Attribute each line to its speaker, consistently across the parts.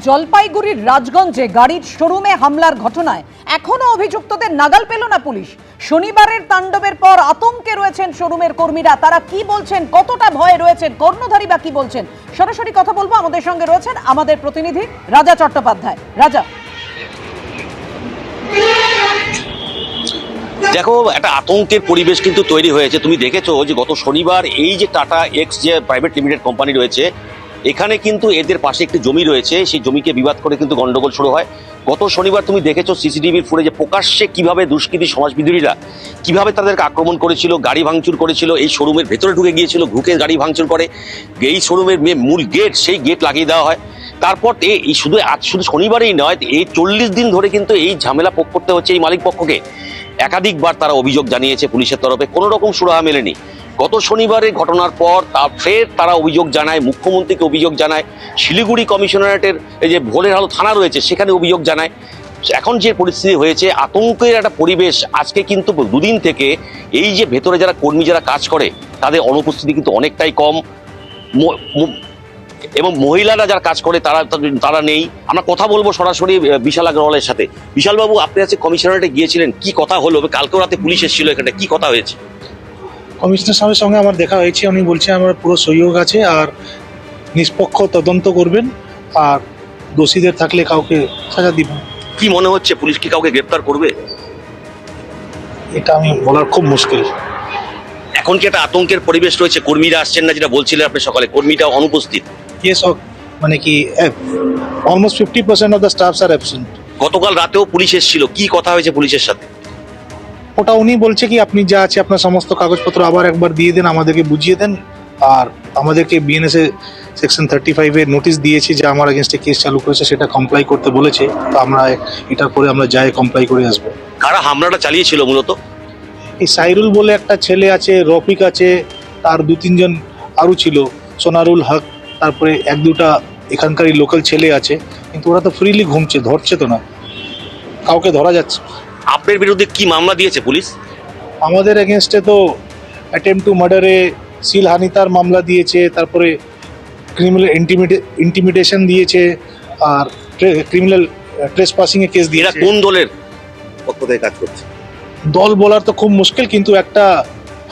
Speaker 1: জলপাইগুড়ির রাজগঞ্জে গাড়ির শোরুমে হামলার ঘটনায় এখনো অভিযুক্তদের নাগাল পেল না পুলিশ। শনিবারের তাণ্ডবের পর আতঙ্কে রয়েছেন শোরুমের কর্মীরা। তারা কি বলছেন, কতটা ভয়ে রয়েছেন, কর্ণধারী বা কি বলছেন, সরাসরি কথা বলবো। আমাদের সঙ্গে রয়েছেন আমাদের প্রতিনিধি রাজা চট্টোপাধ্যায়। রাজা,
Speaker 2: দেখো, একটা আতঙ্কের পরিবেশ কিন্তু তৈরি হয়েছে। তুমি দেখেছো যে গত শনিবার এই যে টাটা এক্স যে প্রাইভেট লিমিটেড কোম্পানি রয়েছে, এখানে কিন্তু এদের পাশে একটি জমি রয়েছে, সেই জমিকে বিবাদ করে কিন্তু গন্ডগোল শুরু হয়। গত শনিবার তুমি দেখেছো সিসিটিভির ফুটেজে প্রকাশ্যে কিভাবে দুষ্কৃতী সমাজবিদ্রোহীরা কিভাবে তাদেরকে আক্রমণ করেছিল, গাড়ি ভাঙচুর করেছিল, এই শোরুমের ভেতরে ঢুকে গিয়েছিল, ঢুকে গাড়ি ভাঙচুর করে এই শোরুমের মূল গেট, সেই গেট লাগিয়ে দেওয়া হয়। তারপর এই শুধু শনিবারেই নয়, এই 40 দিন ধরে কিন্তু এই ঝামেলা ভোগ করতে হচ্ছে এই মালিক পক্ষকে। একাধিকবার তারা অভিযোগ জানিয়েছে পুলিশের তরফে, কোনো রকম সুরাহা মেলেনি। গত শনিবারের ঘটনার পর ফের তারা অভিযোগ জানায়, মুখ্যমন্ত্রীকে অভিযোগ জানায়, শিলিগুড়ি কমিশনারেটের এই যে ভোলের হালো থানা রয়েছে সেখানে অভিযোগ জানায়। এখন যে পরিস্থিতি হয়েছে, আতঙ্কের একটা পরিবেশ। আজকে কিন্তু দুদিন থেকে এই যে ভেতরে যারা কর্মী যারা কাজ করে তাদের অনুপস্থিতি কিন্তু অনেকটাই কম, এবং মহিলারা যারা কাজ করে তারা নেই। আমরা কথা বলবো সরাসরি বিশাল আগরওয়ালের সাথে। বিশালবাবু, আপনি আজকে কমিশনারেটে গিয়েছিলেন, কি কথা হলো? কালকেও রাতে পুলিশ এসেছিল এখানে, কি কথা হয়েছে?
Speaker 3: কমিশনার সাহেবের সঙ্গে আমার দেখা হয়েছে, উনি বলছেন আমার পুরো সহযোগ আছে আর নিষ্পক্ষ তদন্ত করবেন আর দোষীদের থাকলে কাউকে সাজা দিবেন।
Speaker 2: কি মনে হচ্ছে, পুলিশ কি কাউকে গ্রেপ্তার করবে?
Speaker 3: এটা আমি বলার খুব মুশকিল।
Speaker 2: এখন কি একটা আতঙ্কের পরিবেশ রয়েছে? কর্মীরা আসছেন না, যেটা বলছিলেন আপনি সকালে, কর্মীরা অনুপস্থিত।
Speaker 3: ইয়েস, মানে কি almost 50% of the stuffs are absent.
Speaker 2: গতকাল রাতেও পুলিশ এসেছিল, কি কথা হয়েছে পুলিশের সাথে?
Speaker 3: ওটা উনি বলছে কি আপনি যা আছে আপনার সমস্ত কাগজপত্র আবার একবার দিয়ে দেন, আমাদেরকে বুঝিয়ে দেন। আর আমাদেরকে বিএনএস এ সেকশন 35 এ নোটিশ দিয়েছি যে আমার এগেনস্টে কেস চালু করেছে, সেটা কমপ্লাই করতে বলেছে। তো আমরা এটার পরে আমরা যাই কমপ্লাই করে আসবো।
Speaker 2: কারা হামলাটা চালিয়েছিল মূলত?
Speaker 3: এই সাইরুল বলে একটা ছেলে আছে, রফিক আছে, তার 2-3 জন আরও ছিল, সোনারুল হক, তারপরে 1-2টা এখানকারই লোকাল ছেলে আছে। কিন্তু ওরা তো ফ্রিলি ঘুমছে, ধরছে তো না, কাউকে ধরা যাচ্ছে।
Speaker 2: আপনার বিরুদ্ধে কি মামলা দিয়েছে পুলিশ?
Speaker 3: আমাদের এগেনস্টে তো অ্যাটেম্প টু মার্ডারে শিলহানিতার মামলা দিয়েছে, তারপরে ক্রিমিনাল ইন্টিমিডেশন দিয়েছে, আর ক্রিমিনাল ট্রেসপাসিংয়ে কেস
Speaker 2: এরা
Speaker 3: দিয়েছে।
Speaker 2: কোন দলের পক্ষ থেকে কাজ করছে?
Speaker 3: দল বলার তো খুব মুশকিল, কিন্তু একটা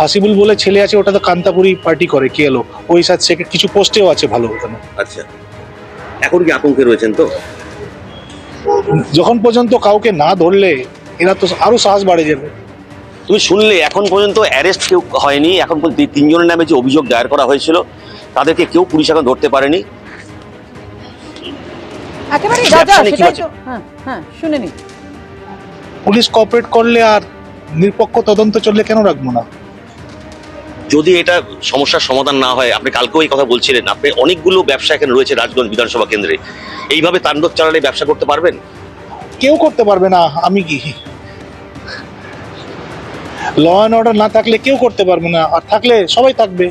Speaker 3: হাসিবুল বলে ছেলে আছে, ওটা তো কান্তাপুরি পার্টি করে, কে এলো ওই সাথে কিছু পোস্টেও আছে ভালো ওখানে।
Speaker 2: আচ্ছা, এখন কি আতঙ্কে রয়েছেন? তো
Speaker 3: যখন পর্যন্ত কাউকে না ধরলে এরা তো আরো সাহস বাড়ে যাবে।
Speaker 2: তুমি শুনলে এখন পর্যন্ত অ্যারেস্ট কেউ হয়নি। এখন পর্যন্ত 3 জনের নামে যে অভিযোগ দায়ের করা হয়েছিল তাদেরকে কেউ পুলিশ এখন ধরতে পারেনি।
Speaker 1: একেবারে রাজা, সেটাই তো। হ্যাঁ, শুনে নি।
Speaker 3: পুলিশ কোঅপারেট করলে আর নিরপেক্ষ তদন্ত চললে কেন রাখবো না?
Speaker 2: যদি এটা সমস্যার সমাধান না হয়, আপনি কালকেও এই কথা বলছিলেন, আপনি অনেকগুলো ব্যবসা এখানে রয়েছে রাজগঞ্জ বিধানসভা কেন্দ্রে, এইভাবে তাণ্ডব চালালে ব্যবসা করতে পারবেন?
Speaker 3: কেউ করতে পারবে না। আমি কি, ল অ্যান্ড অর্ডার না থাকলে কেউ করতে পারবে না, আর থাকলে সবাই থাকবে।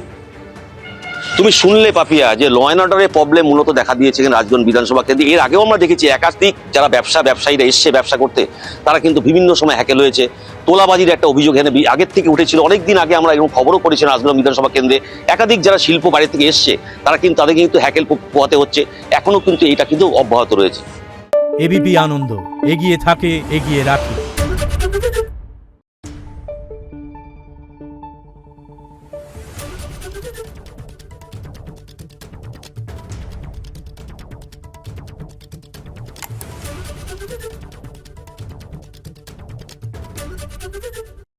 Speaker 2: তুমি শুনলে পাপিয়া যে ল অ্যান্ড অর্ডারের প্রবলেম মূলত দেখা দিয়েছে রাজগঞ্জ বিধানসভা কেন্দ্রে। এর আগেও আমরা দেখেছি একাধিক যারা ব্যবসায়ীরা এসছে ব্যবসা করতে, তারা কিন্তু বিভিন্ন সময় হ্যাকেল হয়েছে। তোলাবাজির একটা অভিযোগ এখানে আগের থেকে উঠেছিল, অনেকদিন আগে আমরা এরকম খবরও করেছি রাজগঞ্জ বিধানসভা কেন্দ্রে। একাধিক যারা শিল্প বাইরে থেকে এসছে তাদেরকে কিন্তু হ্যাকেল পোহাতে হচ্ছে। এখনো কিন্তু এটা কিন্তু অব্যাহত রয়েছে।
Speaker 4: এবিপি আনন্দ, এগিয়ে থাকে, এগিয়ে রাখে।
Speaker 5: Thank you.